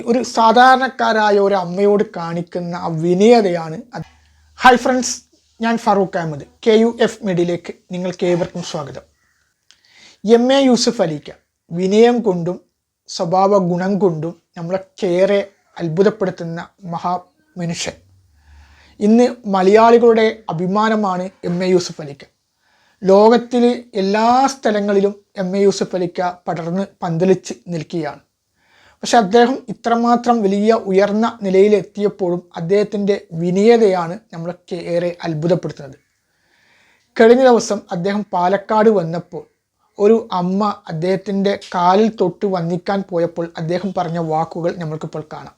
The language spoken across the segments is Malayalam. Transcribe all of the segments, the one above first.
ഒരു സാധാരണക്കാരായ ഒരു അമ്മയോട് കാണിക്കുന്ന ആ വിനയതയാണ്. ഹായ് ഫ്രണ്ട്സ്, ഞാൻ ഫറൂഖ് അഹമ്മദ്. KUF മീഡിയയിലേക്ക് നിങ്ങൾക്ക് ഏവർക്കും സ്വാഗതം. MA യൂസുഫ് അലിക്ക വിനയം കൊണ്ടും സ്വഭാവ ഗുണം കൊണ്ടും നമ്മളൊക്കേറെ അത്ഭുതപ്പെടുത്തുന്ന മഹാമനുഷ്യൻ. ഇന്ന് മലയാളികളുടെ അഭിമാനമാണ് MA യൂസുഫ് അലിക്ക. ലോകത്തിൽ എല്ലാ സ്ഥലങ്ങളിലും MA യൂസുഫ് അലിക്ക പടർന്ന് പന്തലിച്ച് നിൽക്കുകയാണ്. പക്ഷെ അദ്ദേഹം ഇത്രമാത്രം വലിയ ഉയർന്ന നിലയിലെത്തിയപ്പോഴും അദ്ദേഹത്തിൻ്റെ വിനയതയാണ് നമ്മളൊക്കെ ഏറെ അത്ഭുതപ്പെടുത്തുന്നത്. കഴിഞ്ഞ ദിവസം അദ്ദേഹം പാലക്കാട് വന്നപ്പോൾ ഒരു അമ്മ അദ്ദേഹത്തിൻ്റെ കാലിൽ തൊട്ട് വന്ദിക്കാൻ പോയപ്പോൾ അദ്ദേഹം പറഞ്ഞ വാക്കുകൾ നമ്മൾക്കിപ്പോൾ കാണാം.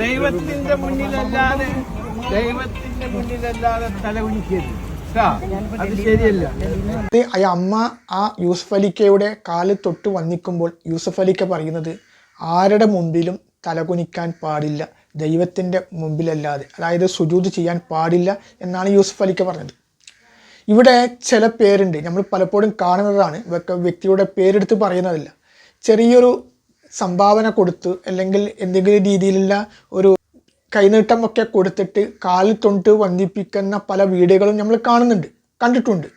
ദൈവത്തിന്റെ മുന്നിലല്ലാതെ തലകുനിക്കരുത്. അത് ശരിയല്ല. അമ്മ ആ യൂസുഫ് അലിക്കയുടെ കാലിൽ തൊട്ട് വന്ദിക്കുമ്പോൾ യൂസുഫ് അലിക്ക പറയുന്നത്, ആരുടെ മുമ്പിലും തലകുനിക്കാൻ പാടില്ല, ദൈവത്തിൻ്റെ മുമ്പിലല്ലാതെ, അതായത് സുജൂദ് ചെയ്യാൻ പാടില്ല എന്നാണ് യൂസുഫ് അലിക്ക പറഞ്ഞത്. ഇവിടെ ചില പേരുണ്ട്, നമ്മൾ പലപ്പോഴും കാണുന്നതാണ്, വ്യക്തിയുടെ പേരെടുത്ത് പറയുന്നതല്ല. ചെറിയൊരു സംഭാവന കൊടുത്ത് അല്ലെങ്കിൽ എന്തെങ്കിലും രീതിയിലുള്ള ഒരു കൈനീട്ടമൊക്കെ കൊടുത്തിട്ട് കാലിൽ തൊട്ട് വന്ദിപ്പിക്കുന്ന പല വീഡിയോകളും നമ്മൾ കണ്ടിട്ടുണ്ട്.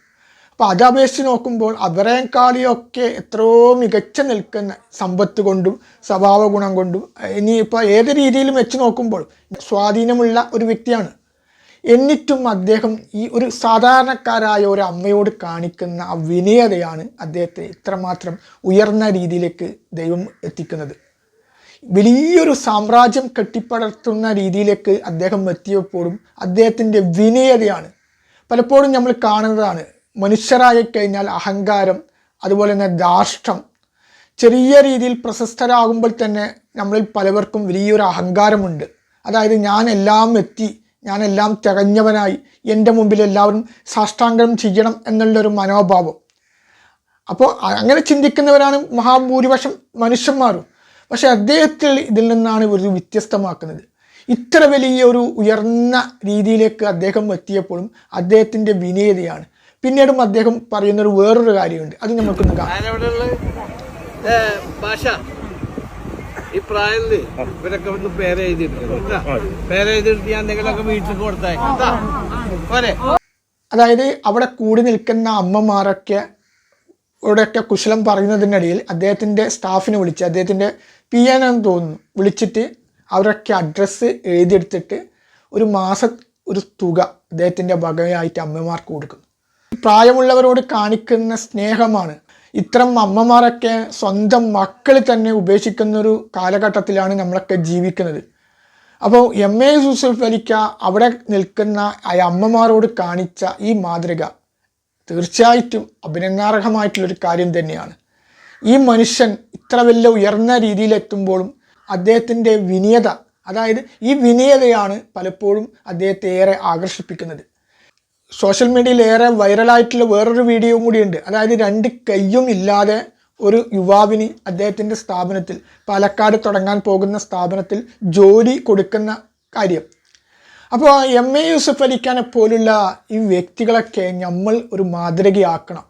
അപ്പോൾ അത് അപേക്ഷിച്ച് നോക്കുമ്പോൾ അവരെക്കാളിയൊക്കെ എത്രയോ മികച്ച നിൽക്കുന്ന സമ്പത്ത് കൊണ്ടും സ്വഭാവ ഗുണം കൊണ്ടും ഇനിയിപ്പോൾ ഏത് രീതിയിലും വെച്ച് നോക്കുമ്പോൾ സ്വാധീനമുള്ള ഒരു വ്യക്തിയാണ്. എന്നിട്ടും അദ്ദേഹം ഈ ഒരു സാധാരണക്കാരായ ഒരു അമ്മയോട് കാണിക്കുന്ന ആ വിനയതയാണ് അദ്ദേഹത്തെ ഇത്രമാത്രം ഉയർന്ന രീതിയിലേക്ക് ദൈവം എത്തിക്കുന്നത്. വലിയൊരു സാമ്രാജ്യം കെട്ടിപ്പടർത്തുന്ന രീതിയിലേക്ക് അദ്ദേഹം എത്തിയപ്പോഴും അദ്ദേഹത്തിൻ്റെ വിനയതയാണ്. പലപ്പോഴും നമ്മൾ കാണുന്നതാണ്, മനുഷ്യരായി കഴിഞ്ഞാൽ അഹങ്കാരം, അതുപോലെ തന്നെ ധാർഷ്ട്യം, ചെറിയ രീതിയിൽ പ്രശസ്തരാകുമ്പോൾ തന്നെ നമ്മളിൽ പലവർക്കും വലിയൊരു അഹങ്കാരമുണ്ട്. അതായത് ഞാനെല്ലാം എത്തി, ഞാനെല്ലാം തികഞ്ഞവനായി, എൻ്റെ മുമ്പിൽ എല്ലാവരും സാഷ്ടാംഗം ചെയ്യണം എന്നുള്ളൊരു മനോഭാവം. അപ്പോൾ അങ്ങനെ ചിന്തിക്കുന്നവരാണ് മഹാഭൂരിപക്ഷം മനുഷ്യന്മാരും. പക്ഷെ അദ്ദേഹത്തിൽ ഇതിൽ നിന്നാണ് ഒരു വ്യത്യസ്തമാക്കുന്നത്. ഇത്ര വലിയ ഒരു ഉയർന്ന രീതിയിലേക്ക് അദ്ദേഹം എത്തിയപ്പോഴും അദ്ദേഹത്തിൻ്റെ വിനയതയാണ്. പിന്നീടും അദ്ദേഹം പറയുന്നൊരു വേറൊരു കാര്യമുണ്ട്, അത് നമുക്കൊന്ന് കാണാം. ഈ പ്രായത്തില് ഇവരൊക്കെ ഒന്ന് പേരെഴുതിയിട്ട് ഞാൻ നിങ്ങളൊക്കെ വീട്ടിൽ കൊടുത്തേ. അതായത് അവിടെ കൂടി നിൽക്കുന്ന അമ്മമാരൊക്കെ ഇവിടെയൊക്കെ കുശലം പറയുന്നതിനിടയിൽ അദ്ദേഹത്തിൻ്റെ സ്റ്റാഫിനെ വിളിച്ച്, അദ്ദേഹത്തിൻ്റെ PA ആണെന്ന് തോന്നുന്നു, വിളിച്ചിട്ട് അവരൊക്കെ അഡ്രസ്സ് എഴുതിയെടുത്തിട്ട് ഒരു മാസം ഒരു തുക അദ്ദേഹത്തിൻ്റെ വകയായിട്ട് അമ്മമാർക്ക് കൊടുക്കുന്നു. പ്രായമുള്ളവരോട് കാണിക്കുന്ന സ്നേഹമാണ്. ഇത്തരം അമ്മമാരൊക്കെ സ്വന്തം മക്കൾ തന്നെ ഉപേക്ഷിക്കുന്നൊരു കാലഘട്ടത്തിലാണ് നമ്മളൊക്കെ ജീവിക്കുന്നത്. അപ്പോൾ MA യൂസുഫ് അലിക്ക അവിടെ നിൽക്കുന്ന ആ അമ്മമാരോട് കാണിച്ച ഈ മാതൃക തീർച്ചയായിട്ടും അഭിനന്ദനാർഹമായിട്ടുള്ളൊരു കാര്യം തന്നെയാണ്. ഈ മനുഷ്യൻ ഇത്ര വലിയ ഉയർന്ന രീതിയിലെത്തുമ്പോഴും അദ്ദേഹത്തിൻ്റെ വിനയത, അതായത് ഈ വിനയതയാണ് പലപ്പോഴും അദ്ദേഹത്തെ ഏറെ ആകർഷിപ്പിക്കുന്നത്. സോഷ്യൽ മീഡിയയിൽ ഏറെ വൈറലായിട്ടുള്ള വേറൊരു വീഡിയോയും കൂടിയുണ്ട്. അതായത് 2 കൈയും ഇല്ലാതെ ഒരു യുവാവിന് അദ്ദേഹത്തിൻ്റെ സ്ഥാപനത്തിൽ, പാലക്കാട് തുടങ്ങാൻ പോകുന്ന സ്ഥാപനത്തിൽ ജോലി കൊടുക്കുന്ന കാര്യം. അപ്പോൾ MA യൂസുഫ് അലിക്കാനെ പോലുള്ള ഈ വ്യക്തികളൊക്കെ നമ്മൾ ഒരു മാതൃകയാക്കണം.